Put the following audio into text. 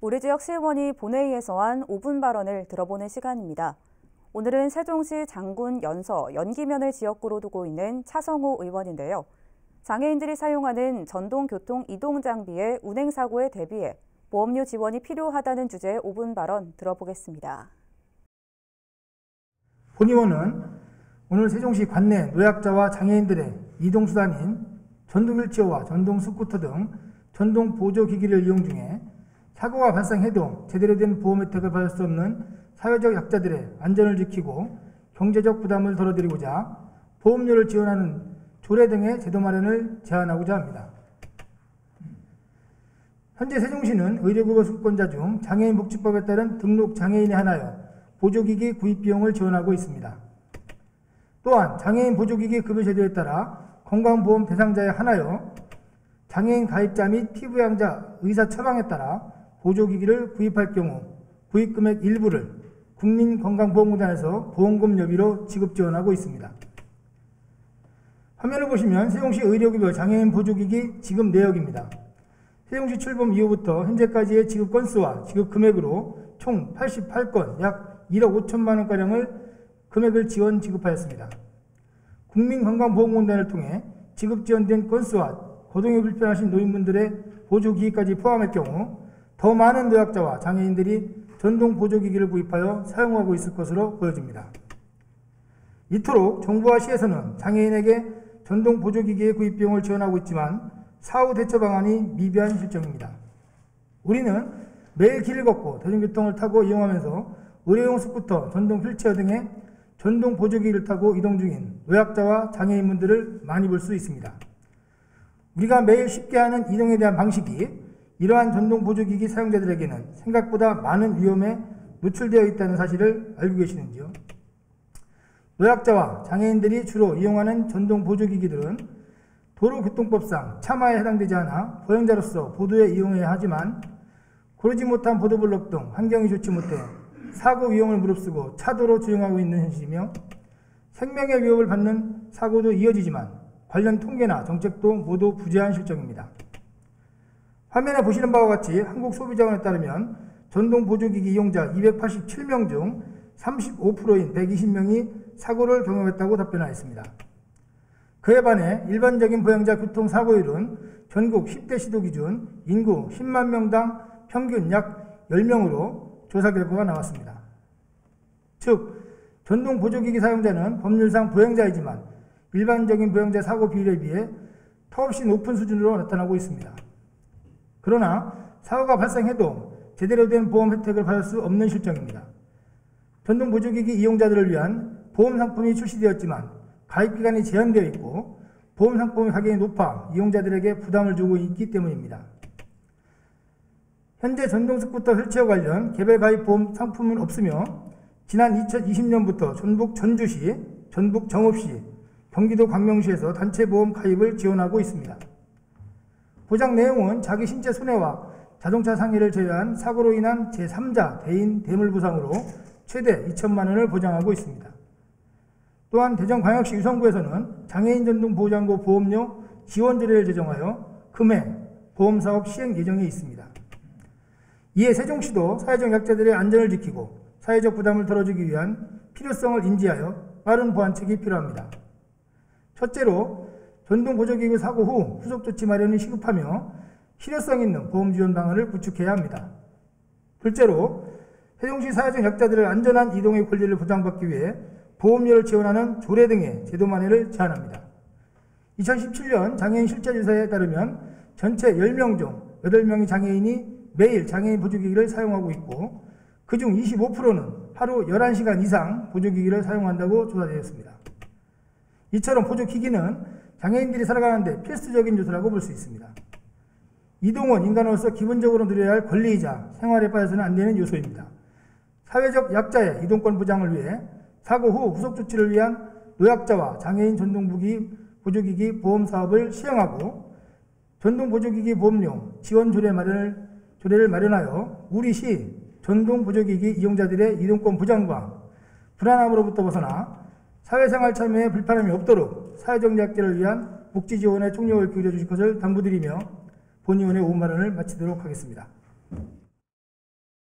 우리 지역 시의원이 본회의에서 한 5분 발언을 들어보는 시간입니다. 오늘은 세종시 장군 연서 연기면을 지역구로 두고 있는 차성호 의원인데요. 장애인들이 사용하는 전동교통 이동장비의 운행사고에 대비해 보험료 지원이 필요하다는 주제의 5분 발언 들어보겠습니다. 본 의원은 오늘 세종시 관내 노약자와 장애인들의 이동수단인 전동휠체어와 전동스쿠터 등 전동보조기기를 이용 중에 사고가 발생해도 제대로 된 보험 혜택을 받을 수 없는 사회적 약자들의 안전을 지키고 경제적 부담을 덜어드리고자 보험료를 지원하는 조례 등의 제도 마련을 제안하고자 합니다. 현재 세종시는 의료급여 수급권자 중 장애인복지법에 따른 등록 장애인에 한하여 보조기기 구입 비용을 지원하고 있습니다. 또한 장애인 보조기기 급여 제도에 따라 건강보험 대상자에 한하여 장애인 가입자 및 피부양자 의사 처방에 따라 보조기기를 구입할 경우 구입금액 일부를 국민건강보험공단에서 보험금 여비로 지급 지원하고 있습니다. 화면을 보시면 세종시 의료급여 장애인 보조기기 지급 내역입니다. 세종시 출범 이후부터 현재까지의 지급 건수와 지급 금액으로 총 88건 약 1억 5천만 원가량을 금액을 지원 지급하였습니다. 국민건강보험공단을 통해 지급 지원된 건수와 거동이 불편하신 노인분들의 보조기기까지 포함할 경우 더 많은 노약자와 장애인들이 전동 보조기기를 구입하여 사용하고 있을 것으로 보여집니다. 이토록 정부와 시에서는 장애인에게 전동 보조기기의 구입 비용을 지원하고 있지만 사후 대처 방안이 미비한 실정입니다. 우리는 매일 길을 걷고 대중교통을 타고 이용하면서 의료용 스쿠터, 전동 휠체어 등의 전동 보조기기를 타고 이동 중인 노약자와 장애인분들을 많이 볼 수 있습니다. 우리가 매일 쉽게 하는 이동에 대한 방식이 이러한 전동 보조기기 사용자들에게는 생각보다 많은 위험에 노출되어 있다는 사실을 알고 계시는지요? 노약자와 장애인들이 주로 이용하는 전동 보조기기들은 도로교통법상 차마에 해당되지 않아 보행자로서 보도에 이용해야 하지만 고르지 못한 보도블록 등 환경이 좋지 못해 사고 위험을 무릅쓰고 차도로 주행하고 있는 현실이며 생명의 위협을 받는 사고도 이어지지만 관련 통계나 정책도 모두 부재한 실정입니다. 화면에 보시는 바와 같이 한국소비자원에 따르면 전동 보조기기 이용자 287명 중 35%인 120명이 사고를 경험했다고 답변하였습니다. 그에 반해 일반적인 보행자 교통사고율은 전국 10대 시도 기준 인구 10만 명당 평균 약 10명으로 조사 결과가 나왔습니다. 즉, 전동 보조기기 사용자는 법률상 보행자이지만 일반적인 보행자 사고 비율에 비해 턱없이 높은 수준으로 나타나고 있습니다. 그러나 사고가 발생해도 제대로 된 보험 혜택을 받을 수 없는 실정입니다. 전동 보조기기 이용자들을 위한 보험 상품이 출시되었지만 가입기간이 제한되어 있고 보험 상품의 가격이 높아 이용자들에게 부담을 주고 있기 때문입니다. 현재 전동 스쿠터 휠체어 관련 개별 가입 보험 상품은 없으며 지난 2020년부터 전북 전주시, 전북 정읍시, 경기도 광명시에서 단체 보험 가입을 지원하고 있습니다. 보장 내용은 자기 신체 손해와 자동차 상해를 제외한 사고로 인한 제3자 대인 대물보상으로 최대 2천만 원을 보장하고 있습니다. 또한 대전광역시 유성구에서는 장애인 전동 보호장구 보험료 지원 조례를 제정하여 금해 보험사업 시행 예정에 있습니다. 이에 세종시도 사회적 약자들의 안전을 지키고 사회적 부담을 덜어주기 위한 필요성을 인지하여 빠른 보완책이 필요합니다. 첫째로 전동 보조기기 사고 후 후속 조치 마련이 시급하며 실효성 있는 보험 지원 방안을 구축해야 합니다. 둘째로 세종시 사회적 약자들의 안전한 이동의 권리를 보장받기 위해 보험료를 지원하는 조례 등의 제도 마련을 제안합니다. 2017년 장애인 실제조사에 따르면 전체 10명 중 8명의 장애인이 매일 장애인 보조기기를 사용하고 있고 그중 25%는 하루 11시간 이상 보조기기를 사용한다고 조사되었습니다. 이처럼 보조기기는 장애인들이 살아가는데 필수적인 요소라고 볼 수 있습니다. 이동은 인간으로서 기본적으로 누려야 할 권리이자 생활에 빠져서는 안 되는 요소입니다. 사회적 약자의 이동권 보장을 위해 사고 후 후속 조치를 위한 노약자와 장애인 전동 보조기기 보험 사업을 시행하고 전동 보조기기 보험료 지원 조례를 마련하여 우리 시 전동 보조기기 이용자들의 이동권 보장과 불안함으로부터 벗어나 사회생활 참여에 불편함이 없도록 사회적 약자를 위한 복지 지원에 총력을 기울여 주실 것을 당부드리며 본 의원의 5분 발언을 마치도록 하겠습니다.